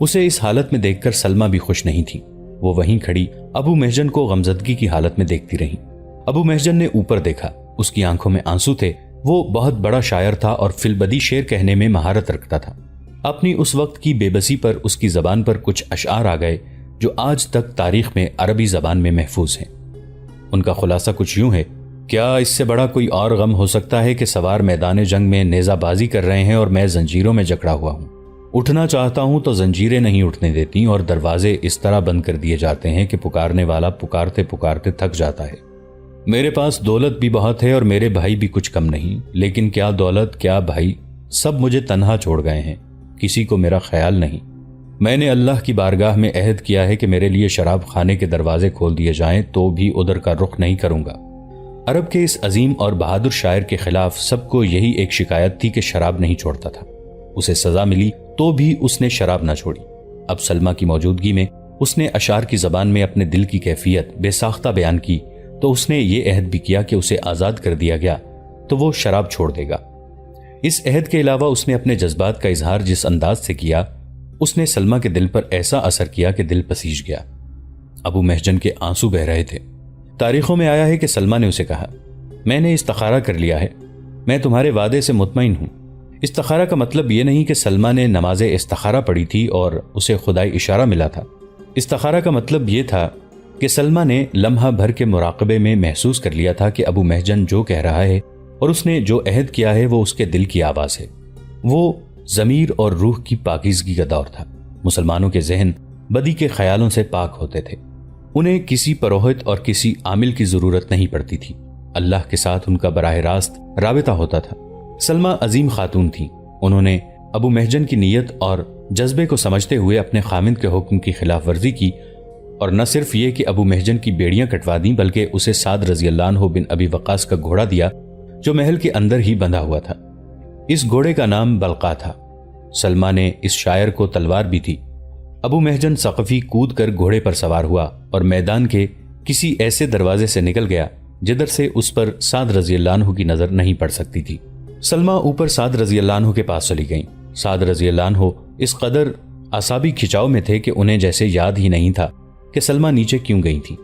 اسے اس حالت میں دیکھ کر سلمہ بھی خوش نہیں تھی۔ وہ وہیں کھڑی ابو محجن کو غمزدگی کی حالت میں دیکھتی رہی۔ ابو محجن نے اوپر دیکھا، اس کی آنکھوں میں آنسو تھے۔ وہ بہت بڑا شاعر تھا اور فی البدی شعر کہنے میں مہارت رکھتا تھا۔ اپنی اس وقت کی بے بسی پر اس کی زبان پر کچھ اشعار آ گئے جو آج تک تاریخ میں عربی زبان میں محفوظ ہیں۔ ان کا خلاصہ کچھ یوں ہے: کیا اس سے بڑا کوئی اور غم ہو سکتا ہے کہ سوار میدان جنگ میں نیزہ بازی کر رہے ہیں اور میں زنجیروں میں جکڑا ہوا ہوں۔ اٹھنا چاہتا ہوں تو زنجیریں نہیں اٹھنے دیتی اور دروازے اس طرح بند کر دیے جاتے ہیں کہ پکارنے والا پکارتے پکارتے تھک جاتا ہے۔ میرے پاس دولت بھی بہت ہے اور میرے بھائی بھی کچھ کم نہیں، لیکن کیا دولت کیا بھائی، سب مجھے تنہا چھوڑ گئے ہیں، کسی کو میرا خیال نہیں۔ میں نے اللہ کی بارگاہ میں عہد کیا ہے کہ میرے لیے شراب خانے کے دروازے کھول دیے جائیں تو بھی ادھر کا رخ نہیں کروں گا۔ عرب کے اس عظیم اور بہادر شاعر کے خلاف سب کو یہی ایک شکایت تھی کہ شراب نہیں چھوڑتا تھا۔ اسے سزا ملی تو بھی اس نے شراب نہ چھوڑی۔ اب سلمہ کی موجودگی میں اس نے اشعار کی زبان میں اپنے دل کی کیفیت بے ساختہ بیان کی تو اس نے یہ عہد بھی کیا کہ اسے آزاد کر دیا گیا تو وہ شراب چھوڑ دے گا۔ اس عہد کے علاوہ اس نے اپنے جذبات کا اظہار جس انداز سے کیا، اس نے سلمہ کے دل پر ایسا اثر کیا کہ دل پسیج گیا۔ ابو محجن کے آنسو بہ رہے تھے۔ تاریخوں میں آیا ہے کہ سلمہ نے اسے کہا، میں نے استخارہ کر لیا ہے، میں تمہارے وعدے سے مطمئن ہوں۔ استخارہ کا مطلب یہ نہیں کہ سلمہ نے نماز استخارہ پڑھی تھی اور اسے خدائی اشارہ ملا تھا۔ استخارہ کا مطلب یہ تھا کہ سلمہ نے لمحہ بھر کے مراقبے میں محسوس کر لیا تھا کہ ابو محجن جو کہہ رہا ہے اور اس نے جو عہد کیا ہے وہ اس کے دل کی آواز ہے۔ وہ ضمیر اور روح کی پاکیزگی کا دور تھا۔ مسلمانوں کے ذہن بدی کے خیالوں سے پاک ہوتے تھے۔ انہیں کسی پروہت اور کسی عامل کی ضرورت نہیں پڑتی تھی۔ اللہ کے ساتھ ان کا براہ راست رابطہ ہوتا تھا۔ سلمہ عظیم خاتون تھی۔ انہوں نے ابو محجن کی نیت اور جذبے کو سمجھتے ہوئے اپنے خامند کے حکم کی خلاف ورزی کی، اور نہ صرف یہ کہ ابو محجن کی بیڑیاں کٹوا دیں بلکہ اسے سعد رضی اللہ عنہ بن ابی وقاص کا گھوڑا دیا جو محل کے اندر ہی بندھا ہوا تھا۔ اس گھوڑے کا نام بلقا تھا۔ سلمہ نے اس شاعر کو تلوار بھی تھی۔ ابو محجن ثقفی کود کر گھوڑے پر سوار ہوا اور میدان کے کسی ایسے دروازے سے نکل گیا جدھر سے اس پر سعد رضی اللہ عنہ کی نظر نہیں پڑ سکتی تھی۔ سلمہ اوپر سعد رضی اللہ عنہ کے پاس چلی گئیں۔ سعد رضی اللہ عنہ اس قدر اعصابی کھچاؤ میں تھے کہ انہیں جیسے یاد ہی نہیں تھا کہ سلمہ نیچے کیوں گئی تھی۔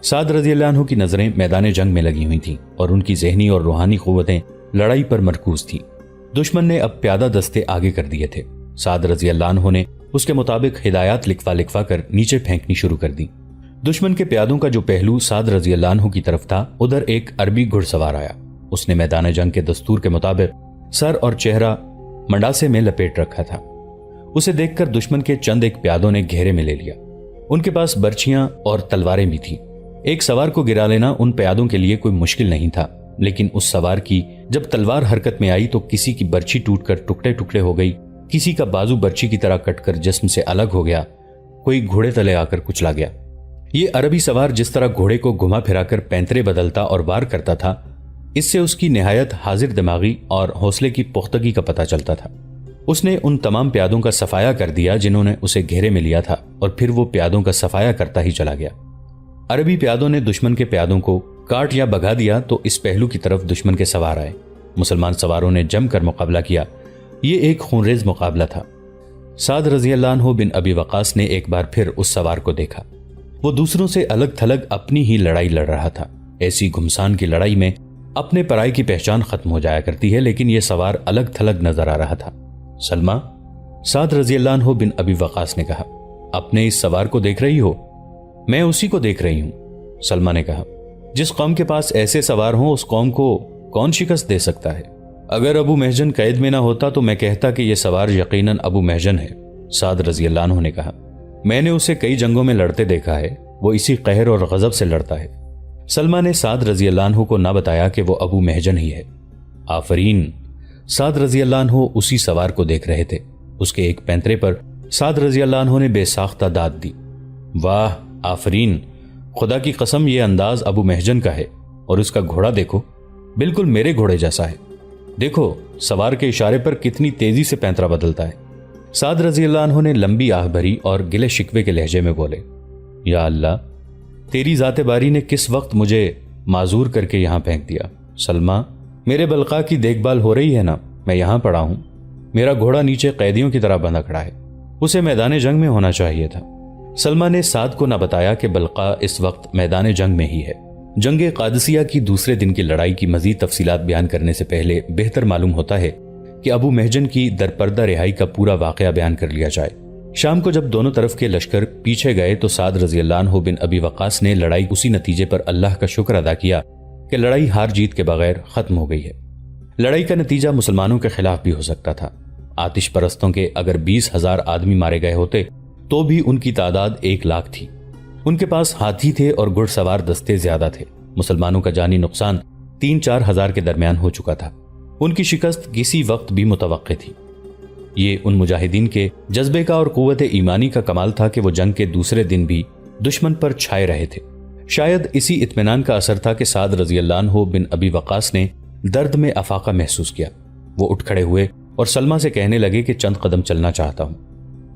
سعد رضی اللہ عنہ کی نظریں میدان جنگ میں لگی ہوئی تھیں اور ان کی ذہنی اور روحانی قوتیں لڑائی پر مرکوز تھیں۔ دشمن نے اب پیادہ دستے آگے کر دیے تھے۔ سعد رضی اللہ عنہ نے اس کے مطابق ہدایات لکھوا کر نیچے پھینکنی شروع کر دی۔ دشمن کے پیادوں کا جو پہلو سعد رضی اللہ عنہ کی طرف تھا، ادھر ایک عربی گھڑ سوار آیا۔ اس نے میدان جنگ کے دستور کے مطابق سر اور چہرہ منڈاسے میں لپیٹ رکھا تھا۔ اسے دیکھ کر دشمن کے چند ایک پیادوں نے گھیرے میں لے لیا۔ ان کے پاس برچیاں اور تلواریں بھی تھیں۔ ایک سوار کو گرا لینا ان پیادوں کے لیے کوئی مشکل نہیں تھا، لیکن اس سوار کی جب تلوار حرکت میں آئی تو کسی کی برچی ٹوٹ کر ٹکڑے ٹکڑے ہو گئی، کسی کا بازو برچی کی طرح کٹ کر جسم سے الگ ہو گیا، کوئی گھوڑے تلے آ کر کچلا گیا۔ یہ عربی سوار جس طرح گھوڑے کو گھما پھرا کر پینترے بدلتا اور وار کرتا تھا، اس سے اس کی نہایت حاضر دماغی اور حوصلے کی پختگی کا پتہ چلتا تھا۔ اس نے ان تمام پیادوں کا صفایا کر دیا جنہوں نے اسے گھیرے میں لیا تھا، اور پھر وہ پیادوں کا صفایا کرتا ہی چلا گیا۔ عربی پیادوں نے دشمن کے پیادوں کو کاٹ یا بگا دیا تو اس پہلو کی طرف دشمن کے سوار آئے۔ مسلمان سواروں نے جم کر مقابلہ کیا۔ یہ ایک خونریز مقابلہ تھا۔ سعد رضی اللہ عنہ بن ابی وقاص نے ایک بار پھر اس سوار کو دیکھا۔ وہ دوسروں سے الگ تھلگ اپنی ہی لڑائی لڑ رہا تھا۔ ایسی گھمسان کی لڑائی میں اپنے پرائی کی پہچان ختم ہو جایا کرتی ہے، لیکن یہ سوار الگ تھلگ نظر آ رہا تھا۔ سلمہ، سعد رضی اللہ عنہ بن ابی وقاص نے کہا، اپنے اس سوار کو دیکھ رہی ہو؟ میں اسی کو دیکھ رہی ہوں۔ سلمہ نے کہا، جس قوم کے پاس ایسے سوار ہوں اس قوم کو کون شکست دے سکتا ہے؟ اگر ابو محجن قید میں نہ ہوتا تو میں کہتا کہ یہ سوار یقیناً ابو محجن ہے۔ سعد رضی اللہ عنہ نے کہا، میں نے اسے کئی جنگوں میں لڑتے دیکھا ہے، وہ اسی قہر اور غضب سے لڑتا ہے۔ سلمہ نے سعد رضی اللہ عنہ کو نہ بتایا کہ وہ ابو محجن ہی ہے۔ آفرین! سعد رضی اللہ عنہ اسی سوار کو دیکھ رہے تھے۔ اس کے ایک پینترے پر سعد رضی اللہ عنہ نے بے ساختہ داد دی۔ واہ، آفرین! خدا کی قسم یہ انداز ابو محجن کا ہے، اور اس کا گھوڑا دیکھو، بالکل میرے گھوڑے جیسا ہے۔ دیکھو سوار کے اشارے پر کتنی تیزی سے پینترا بدلتا ہے۔ سعد رضی اللہ عنہ نے لمبی آہ بھری اور گلے شکوے کے لہجے میں بولے، یا اللہ، تیری ذات باری نے کس وقت مجھے معذور کر کے یہاں پھینک دیا۔ سلمہ، میرے بلقا کی دیکھ بھال ہو رہی ہے نا؟ میں یہاں پڑا ہوں، میرا گھوڑا نیچے قیدیوں کی طرح بندھا کھڑا ہے۔ اسے میدان جنگ میں ہونا چاہیے تھا۔ سلمہ نے سعد کو نہ بتایا کہ بلقا اس وقت میدان جنگ میں ہی ہے۔ جنگ قادسیہ کی دوسرے دن کی لڑائی کی مزید تفصیلات بیان کرنے سے پہلے بہتر معلوم ہوتا ہے کہ ابو محجن کی درپردہ رہائی کا پورا واقعہ بیان کر لیا جائے۔ شام کو جب دونوں طرف کے لشکر پیچھے گئے تو سعد رضی اللہ عنہ بن ابی وقاص نے لڑائی اسی نتیجے پر اللہ کا شکر ادا کیا کہ لڑائی ہار جیت کے بغیر ختم ہو گئی ہے۔ لڑائی کا نتیجہ مسلمانوں کے خلاف بھی ہو سکتا تھا۔ آتش پرستوں کے اگر 20,000 آدمی مارے گئے ہوتے تو بھی ان کی تعداد 1,00,000 تھی۔ ان کے پاس ہاتھی تھے اور گھڑ سوار دستے زیادہ تھے۔ مسلمانوں کا جانی نقصان 3-4 ہزار کے درمیان ہو چکا تھا۔ ان کی شکست کسی وقت بھی متوقع تھی۔ یہ ان مجاہدین کے جذبے کا اور قوت ایمانی کا کمال تھا کہ وہ جنگ کے دوسرے دن بھی دشمن پر چھائے رہے تھے۔ شاید اسی اطمینان کا اثر تھا کہ سعد رضی اللہ عنہ بن ابی وقاص نے درد میں افاقہ محسوس کیا۔ وہ اٹھ کھڑے ہوئے اور سلمہ سے کہنے لگے کہ چند قدم چلنا چاہتا ہوں۔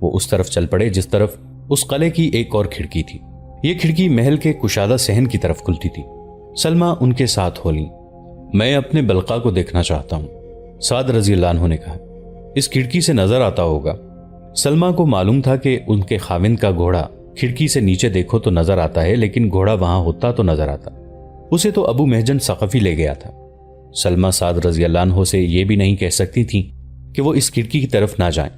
وہ اس طرف چل پڑے جس طرف اس قلعے کی ایک اور کھڑکی تھی۔ یہ کھڑکی محل کے کشادہ صحن کی طرف کھلتی تھی۔ سلمہ ان کے ساتھ ہو لیں۔ میں اپنے بلقا کو دیکھنا چاہتا ہوں، سعد رضی اللہ عنہ نے کہا۔ اس کھڑکی سے نظر آتا ہوگا۔ سلمہ کو معلوم تھا کہ ان کے خاوند کا گھوڑا کھڑکی سے نیچے دیکھو تو نظر آتا ہے، لیکن گھوڑا وہاں ہوتا تو نظر آتا۔ اسے تو ابو محجن ثقفی لے گیا تھا۔ سلمہ سعد رضی اللہ عنہ سے یہ بھی نہیں کہہ سکتی تھی کہ وہ اس کھڑکی کی طرف نہ جائیں۔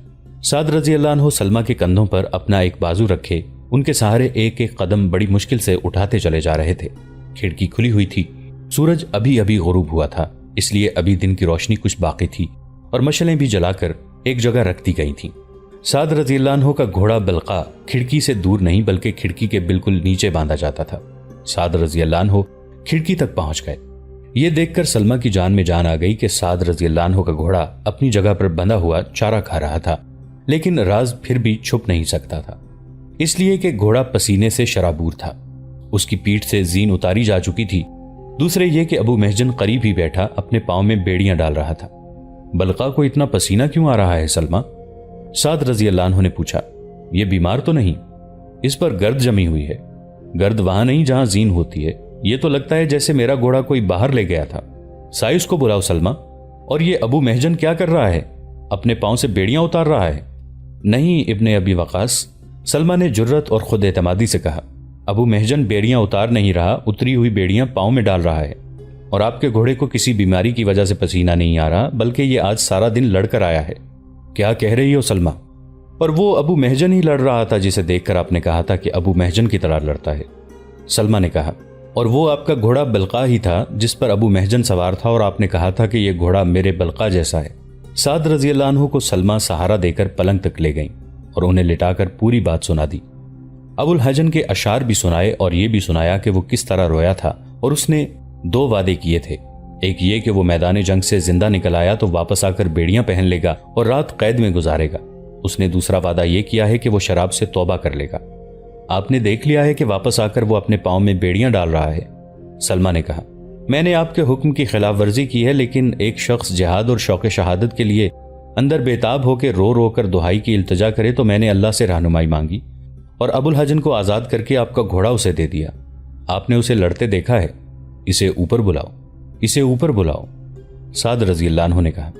سعد رضی اللہ عنہ سلمہ کے کندھوں پر اپنا ایک بازو رکھے ان کے سہارے ایک ایک قدم بڑی مشکل سے اٹھاتے چلے جا رہے تھے۔ کھڑکی کھلی ہوئی تھی۔ سورج ابھی ابھی غروب ہوا تھا، اس لیے ابھی دن کی روشنی کچھ باقی تھی اور مشعلیں بھی جلا کر ایک جگہ رکھ دی گئی تھیں۔ سعد رضی اللہ عنہ کا گھوڑا بلقا کھڑکی سے دور نہیں بلکہ کھڑکی کے بالکل نیچے باندھا جاتا تھا۔ سعد رضی اللہ عنہ کھڑکی تک پہنچ گئے۔ یہ دیکھ کر سلمہ کی جان میں جان آ گئی کہ سعد رضی اللہ عنہ کا گھوڑا اپنی جگہ پر بندھا ہوا چارہ کھا رہا تھا، لیکن راز پھر بھی چھپ نہیں سکتا تھا، اس لیے کہ گھوڑا پسینے سے شرابور تھا۔ اس کی پیٹھ سے زین اتاری جا چکی تھی۔ دوسرے یہ کہ ابو محجن قریب ہی بیٹھا اپنے پاؤں میں بیڑیاں ڈال رہا تھا۔ بلقا کو اتنا پسینہ کیوں آ رہا ہے سلمہ؟ سعد رضی اللہ عنہ نے پوچھا۔ یہ بیمار تو نہیں؟ اس پر گرد جمی ہوئی ہے۔ گرد وہاں نہیں جہاں زین ہوتی ہے، یہ تو لگتا ہے جیسے میرا گھوڑا کوئی باہر لے گیا تھا۔ سائس کو بلاؤ سلمہ۔ اور یہ ابو محجن کیا کر رہا ہے؟ اپنے پاؤں سے بیڑیاں اتار رہا ہے؟ نہیں ابن ابی وقاص، سلمہ نے جرت اور خود اعتمادی سے کہا۔ ابو محجن بیڑیاں اتار نہیں رہا، اتری ہوئی بیڑیاں پاؤں میں ڈال رہا ہے۔ اور آپ کے گھوڑے کو کسی بیماری کی وجہ سے پسینہ نہیں آ رہا، بلکہ یہ آج سارا دن لڑ کر آیا ہے۔ کیا کہہ رہی ہو سلمہ؟ اور وہ ابو محجن ہی لڑ رہا تھا جسے دیکھ کر آپ نے کہا تھا کہ ابو محجن کی طرح لڑتا ہے۔ سلمہ نے کہا۔ اور وہ آپ کا گھوڑا بلقا ہی تھا جس پر ابو محجن سوار تھا، اور آپ نے کہا تھا کہ یہ گھوڑا میرے بلقا جیسا ہے۔ سعد رضی اللہ عنہ کو سلمہ سہارا دے کر پلنگ تک لے گئیں اور انہیں لٹا کر پوری بات سنا دی۔ ابو الحجن کے اشعار بھی سنائے اور یہ بھی سنایا کہ وہ کس طرح رویا تھا، اور اس نے 2 وعدے کیے تھے۔ ایک یہ کہ وہ میدان جنگ سے زندہ نکل آیا تو واپس آ کر بیڑیاں پہن لے گا اور رات قید میں گزارے گا۔ اس نے دوسرا وعدہ یہ کیا ہے کہ وہ شراب سے توبہ کر لے گا۔ آپ نے دیکھ لیا ہے کہ واپس آ کر وہ اپنے پاؤں میں بیڑیاں ڈال رہا ہے۔ سلمہ نے کہا۔ میں نے آپ کے حکم کی خلاف ورزی کی ہے، لیکن ایک شخص جہاد اور شوق شہادت کے لیے اندر بےتاب ہو کے رو رو کر دہائی کی التجا کرے تو میں نے اللہ سے رہنمائی مانگی اور ابو الحجن کو آزاد کر کے آپ کا گھوڑا اسے دے دیا۔ آپ نے اسے لڑتے دیکھا ہے، اسے اوپر بلاؤ، اسے اوپر بلاؤ، سعد رضی اللہ عنہ نے کہا۔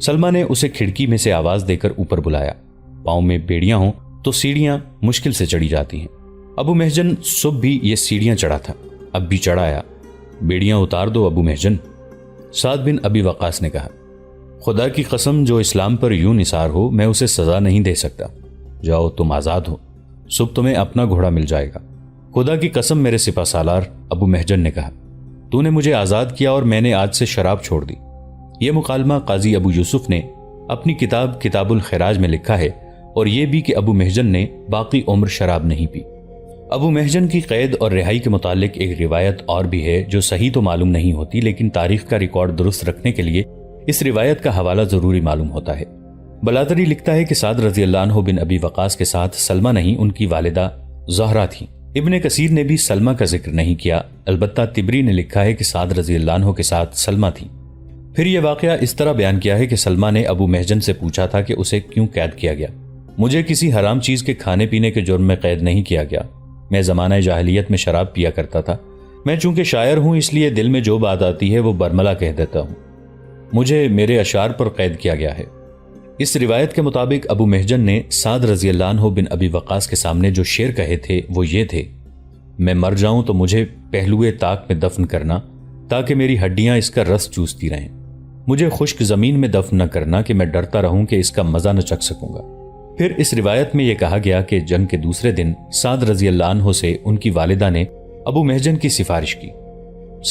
سلمہ نے اسے کھڑکی میں سے آواز دے کر اوپر بلایا۔ پاؤں میں بیڑیاں ہوں تو سیڑھیاں مشکل سے چڑھی جاتی ہیں۔ ابو محجن صبح بھی یہ سیڑھیاں چڑھا تھا، اب بھی چڑھایا۔ بیڑیاں اتار دو ابو محجن، سعد بن ابی وقاص نے کہا۔ خدا کی قسم جو اسلام پر یوں نثار ہو میں اسے سزا نہیں دے سکتا۔ جاؤ تم آزاد ہو، صبح تمہیں اپنا گھوڑا مل جائے گا۔ خدا کی قسم میرے سپہ سالار، ابو محجن نے کہا، تو نے مجھے آزاد کیا اور میں نے آج سے شراب چھوڑ دی۔ یہ مکالمہ قاضی ابو یوسف نے اپنی کتاب کتاب الخراج میں لکھا ہے، اور یہ بھی کہ ابو محجن نے باقی عمر شراب نہیں پی۔ ابو محجن کی قید اور رہائی کے متعلق ایک روایت اور بھی ہے جو صحیح تو معلوم نہیں ہوتی، لیکن تاریخ کا ریکارڈ درست رکھنے کے لیے اس روایت کا حوالہ ضروری معلوم ہوتا ہے۔ بلاتری لکھتا ہے کہ سعد رضی اللہ عنہ بن ابی وقاص کے ساتھ سلمہ نہیں، ان کی والدہ زہرا تھی۔ ابن کثیر نے بھی سلمہ کا ذکر نہیں کیا، البتہ طبری نے لکھا ہے کہ سعد رضی اللہ عنہ کے ساتھ سلمہ تھی۔ پھر یہ واقعہ اس طرح بیان کیا ہے کہ سلمہ نے ابو محجن سے پوچھا تھا کہ اسے کیوں قید کیا گیا۔ مجھے کسی حرام چیز کے کھانے پینے کے جرم میں قید نہیں کیا گیا، میں زمانہ جاہلیت میں شراب پیا کرتا تھا۔ میں چونکہ شاعر ہوں اس لیے دل میں جو بات آتی ہے وہ برملا کہہ دیتا ہوں۔ مجھے میرے اشعار پر قید کیا گیا ہے۔ اس روایت کے مطابق ابو محجن نے سعد رضی اللہ عنہ بن ابی وقاص کے سامنے جو شعر کہے تھے وہ یہ تھے: میں مر جاؤں تو مجھے پہلوئے طاق میں دفن کرنا تاکہ میری ہڈیاں اس کا رس چوستی رہیں، مجھے خشک زمین میں دفن نہ کرنا کہ میں ڈرتا رہوں کہ اس کا مزہ نہ چکھ سکوں گا۔ پھر اس روایت میں یہ کہا گیا کہ جنگ کے دوسرے دن سعد رضی اللہ عنہ سے ان کی والدہ نے ابو محجن کی سفارش کی۔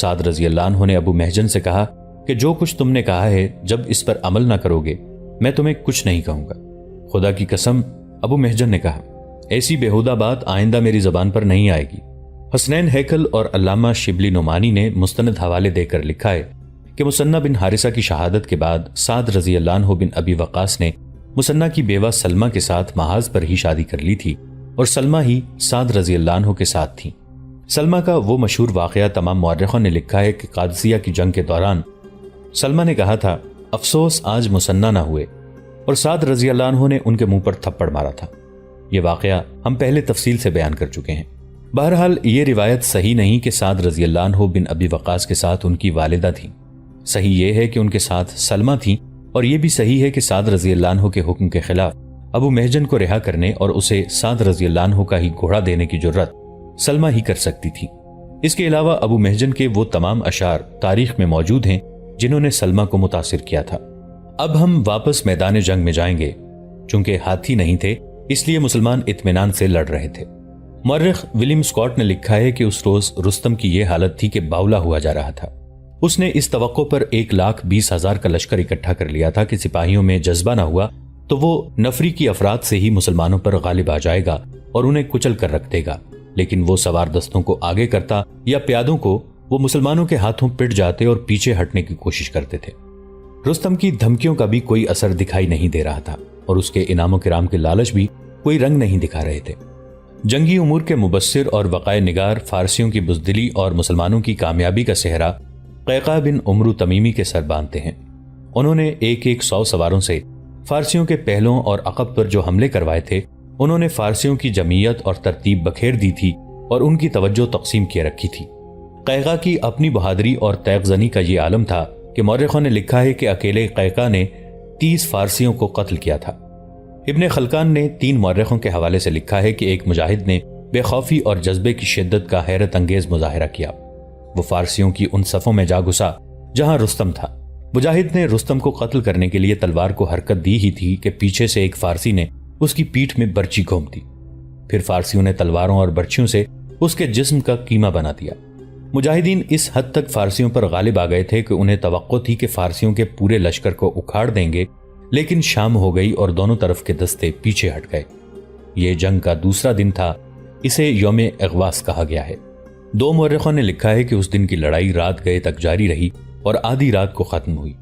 سعد رضی اللہ عنہ نے ابو محجن سے کہا کہ جو کچھ تم نے کہا ہے جب اس پر عمل نہ کرو گے میں تمہیں کچھ نہیں کہوں گا۔ خدا کی قسم، ابو محجن نے کہا، ایسی بیہودہ بات آئندہ میری زبان پر نہیں آئے گی۔ حسنین ہیکل اور علامہ شبلی نعمانی نے مستند حوالے دے کر لکھا ہے کہ مثنہ بن حارثہ کی شہادت کے بعد سعد رضی اللہ عنہ بن ابی وقاص نے مثنہ کی بیوہ سلمہ کے ساتھ محاذ پر ہی شادی کر لی تھی اور سلمہ ہی سعد رضی اللہ عنہ کے ساتھ تھیں۔ سلمہ کا وہ مشہور واقعہ تمام مورخوں نے لکھا ہے کہ قادسیہ کی جنگ کے دوران سلمہ نے کہا تھا، افسوس آج مثنہ نہ ہوئے، اور سعد رضی اللہ عنہ نے ان کے منہ پر تھپڑ مارا تھا۔ یہ واقعہ ہم پہلے تفصیل سے بیان کر چکے ہیں۔ بہرحال یہ روایت صحیح نہیں کہ سعد رضی اللہ عنہ بن ابی وقاص کے ساتھ ان کی والدہ تھیں۔ صحیح یہ ہے کہ ان کے ساتھ سلمہ تھیں، اور یہ بھی صحیح ہے کہ سعد رضی اللہ عنہ کے حکم کے خلاف ابو محجن کو رہا کرنے اور اسے سعد رضی اللہ عنہ کا ہی گھوڑا دینے کی جرت سلمہ ہی کر سکتی تھی۔ اس کے علاوہ ابو محجن کے وہ تمام اشعار تاریخ میں موجود ہیں جنہوں نے سلمہ کو متاثر کیا تھا۔ اب ہم واپس میدان جنگ میں جائیں گے۔ چونکہ ہاتھی نہیں تھے اس لیے مسلمان اطمینان سے لڑ رہے تھے۔ مورخ ولیم اسکاٹ نے لکھا ہے کہ اس روز رستم کی یہ حالت تھی کہ باولا ہوا جا رہا تھا۔ اس نے اس توقع پر 1,20,000 کا لشکر اکٹھا کر لیا تھا کہ سپاہیوں میں جذبہ نہ ہوا تو وہ نفری کی افراد سے ہی مسلمانوں پر غالب آ جائے گا اور انہیں کچل کر رکھ دے گا، لیکن وہ سوار دستوں کو آگے کرتا یا پیادوں کو وہ مسلمانوں کے ہاتھوں پٹ جاتے اور پیچھے ہٹنے کی کوشش کرتے تھے۔ رستم کی دھمکیوں کا بھی کوئی اثر دکھائی نہیں دے رہا تھا اور اس کے انعام و کرام کے لالچ بھی کوئی رنگ نہیں دکھا رہے تھے۔ جنگی امور کے مبصر اور وقائع نگار فارسیوں کی بزدلی اور مسلمانوں کی کامیابی کا صحرا قیقاع بن عمرو تمیمی کے سر باندھتے ہیں۔ انہوں نے 100 سواروں سے فارسیوں کے پہلوں اور عقب پر جو حملے کروائے تھے انہوں نے فارسیوں کی جمعیت اور ترتیب بکھیر دی تھی اور ان کی توجہ تقسیم کیے رکھی تھی۔ قیقاع کی اپنی بہادری اور تیغ زنی کا یہ عالم تھا کہ مورخوں نے لکھا ہے کہ اکیلے قیقاع نے 30 فارسیوں کو قتل کیا تھا۔ ابن خلکان نے 3 مورخوں کے حوالے سے لکھا ہے کہ ایک مجاہد نے بے خوفی اور جذبے کی شدت کا حیرت انگیز مظاہرہ کیا۔ وہ فارسیوں کی ان صفوں میں جا گھسا جہاں رستم تھا۔ مجاہد نے رستم کو قتل کرنے کے لیے تلوار کو حرکت دی ہی تھی کہ پیچھے سے ایک فارسی نے اس کی پیٹھ میں برچی گھوم دی۔ پھر فارسیوں نے تلواروں اور برچیوں سے اس کے جسم کا قیمہ بنا دیا۔ مجاہدین اس حد تک فارسیوں پر غالب آ گئے تھے کہ انہیں توقع تھی کہ فارسیوں کے پورے لشکر کو اکھاڑ دیں گے، لیکن شام ہو گئی اور دونوں طرف کے دستے پیچھے ہٹ گئے۔ یہ جنگ کا دوسرا دن تھا، اسے یوم اغواس کہا گیا ہے۔ 2 مورخوں نے لکھا ہے کہ اس دن کی لڑائی رات گئے تک جاری رہی اور آدھی رات کو ختم ہوئی۔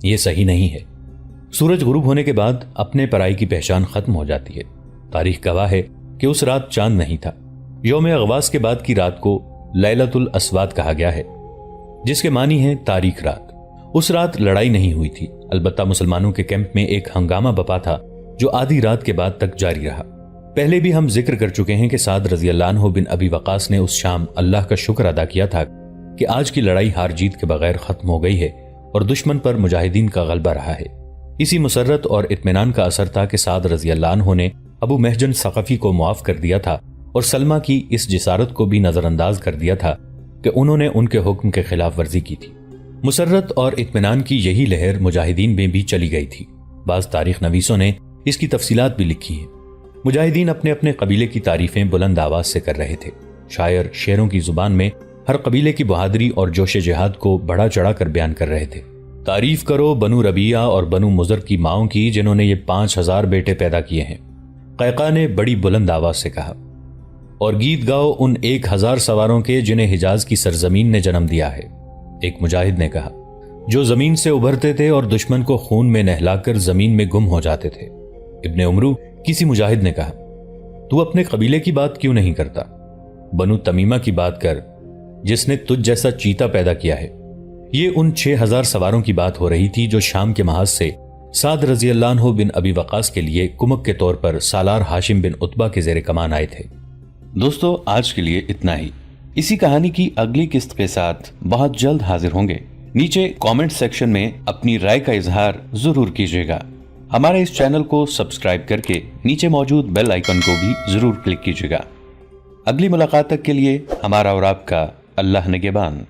یہ صحیح نہیں ہے۔ سورج غروب ہونے کے بعد اپنے پرائی کی پہچان ختم ہو جاتی ہے۔ تاریخ گواہ ہے کہ اس رات چاند نہیں تھا۔ یوم اغواس کے بعد کی رات کو لیلۃ الاسواد کہا گیا ہے، جس کے معنی ہے تاریک رات۔ اس رات لڑائی نہیں ہوئی تھی، البتہ مسلمانوں کے کیمپ میں ایک ہنگامہ بپا تھا جو آدھی رات کے بعد تک جاری رہا۔ پہلے بھی ہم ذکر کر چکے ہیں کہ سعد رضی اللہ عنہ بن ابی وقاص نے اس شام اللہ کا شکر ادا کیا تھا کہ آج کی لڑائی ہار جیت کے بغیر ختم ہو گئی ہے اور دشمن پر مجاہدین کا غلبہ رہا ہے۔ اسی مسرت اور اطمینان کا اثر تھا کہ سعد رضی اللہ عنہ نے ابو محجن ثقفی کو معاف کر دیا تھا اور سلمہ کی اس جسارت کو بھی نظر انداز کر دیا تھا کہ انہوں نے ان کے حکم کے خلاف ورزی کی تھی۔ مسرت اور اطمینان کی یہی لہر مجاہدین میں بھی چلی گئی تھی۔ بعض تاریخ نویسوں نے اس کی تفصیلات بھی لکھی ہیں۔ مجاہدین اپنے اپنے قبیلے کی تعریفیں بلند آواز سے کر رہے تھے۔ شاعر شعروں کی زبان میں ہر قبیلے کی بہادری اور جوش جہاد کو بڑا چڑھا کر بیان کر رہے تھے۔ تعریف کرو بنو ربیعہ اور بنو مضر کی ماؤں کی جنہوں نے یہ 5000 بیٹے پیدا کیے ہیں، قیقاع نے بڑی بلند آواز سے کہا، اور گیت گاؤ ان 1000 سواروں کے جنہیں حجاز کی سرزمین نے جنم دیا ہے۔ ایک مجاہد نے کہا، جو زمین سے ابھرتے تھے اور دشمن کو خون میں نہلا کر زمین میں گم ہو جاتے تھے۔ ابن عمرو کسی مجاہد نے کہا، تو اپنے قبیلے کی بات کیوں نہیں کرتا؟ بنو تمیمہ کی بات کر جس نے تجھ جیسا چیتا پیدا کیا ہے۔ یہ ان 6000 سواروں کی بات ہو رہی تھی جو شام کے محاذ سے سعد رضی اللہ عنہ بن ابی وقاص کے لیے کمک کے طور پر سالار ہاشم بن عتبہ کے زیر کمان آئے تھے۔ دوستو آج کے لیے اتنا ہی۔ اسی کہانی کی اگلی قسط کے ساتھ بہت جلد حاضر ہوں گے۔ نیچے کامنٹ سیکشن میں اپنی رائے کا اظہار ضرور کیجیے گا۔ ہمارے اس چینل کو سبسکرائب کر کے نیچے موجود بیل آئیکن کو بھی ضرور کلک کیجیے گا۔ اگلی ملاقات تک کے لیے ہمارا اور آپ کا اللہ نگہبان۔